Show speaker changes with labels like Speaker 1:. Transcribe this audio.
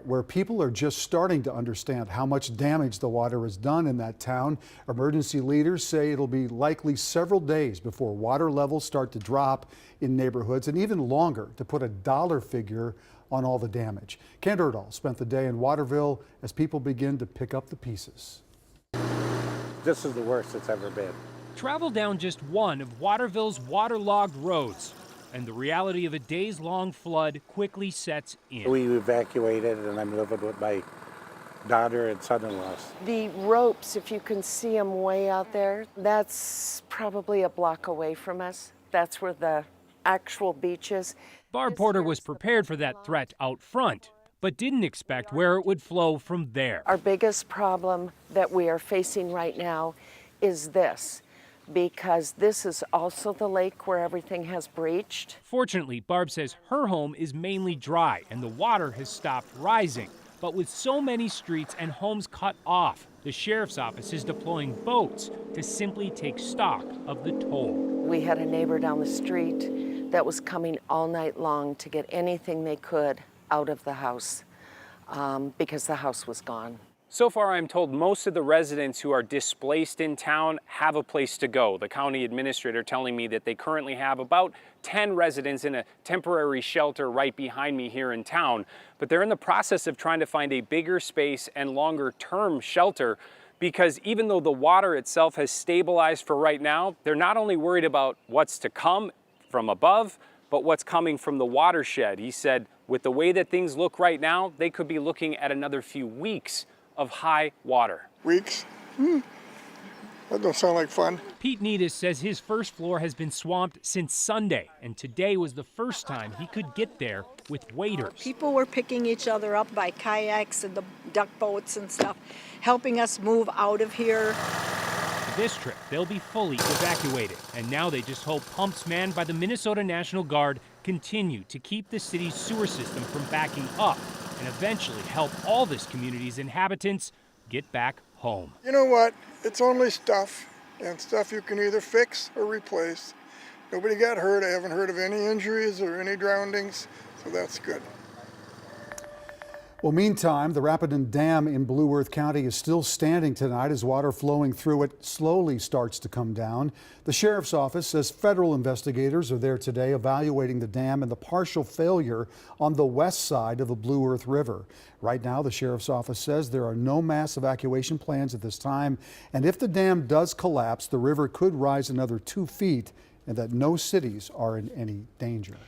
Speaker 1: where people are just starting to understand how much damage the water has done in that town. Emergency leaders say it'll be likely several days before water levels start to drop in neighborhoods, and even longer to put a dollar figure on all the damage. Ken Erdahl spent the day in Waterville as people begin to pick up the pieces.
Speaker 2: This is the worst it's ever been.
Speaker 3: Travel down just one of Waterville's waterlogged roads, and the reality of a days-long flood quickly sets in.
Speaker 2: We evacuated, and I'm living with my daughter and son-in-law.
Speaker 4: The ropes, if you can see them way out there, that's probably a block away from us. That's where the actual beach is.
Speaker 3: Barb Porter was prepared for that threat out front, but didn't expect where it would flow from there.
Speaker 4: Our biggest problem that we are facing right now is this, because this is also the lake where everything has breached.
Speaker 3: Fortunately, Barb says her home is mainly dry and the water has stopped rising. But with so many streets and homes cut off, the sheriff's office is deploying boats to simply take stock of the toll.
Speaker 4: We had a neighbor down the street that was coming all night long to get anything they could out of the house because the house was gone.
Speaker 3: So far, I'm told most of the residents who are displaced in town have a place to go. The county administrator telling me that they currently have about 10 residents in a temporary shelter right behind me here in town. But they're in the process of trying to find a bigger space and longer term shelter, because even though the water itself has stabilized for right now, they're not only worried about what's to come from above, but what's coming from the watershed. He said with the way that things look right now, they could be looking at another few weeks of high water.
Speaker 5: Weeks? That don't sound like fun.
Speaker 3: Pete Needis says his first floor has been swamped since Sunday, and today was the first time he could get there with waders.
Speaker 6: People were picking each other up by kayaks and the duck boats and stuff, helping us move out of here.
Speaker 3: This trip, they'll be fully evacuated, and now they just hope pumps manned by the Minnesota National Guard continue to keep the city's sewer system from backing up and eventually help all this community's inhabitants get back home.
Speaker 5: You know what? It's only stuff, and stuff you can either fix or replace. Nobody got hurt. I haven't heard of any injuries or any drownings, so that's good.
Speaker 1: Well, meantime, the Rapidan Dam in Blue Earth County is still standing tonight as water flowing through it slowly starts to come down. The sheriff's office says federal investigators are there today evaluating the dam and the partial failure on the west side of the Blue Earth River. Right now, the sheriff's office says there are no mass evacuation plans at this time, and if the dam does collapse, the river could rise another 2 feet and that no cities are in any danger.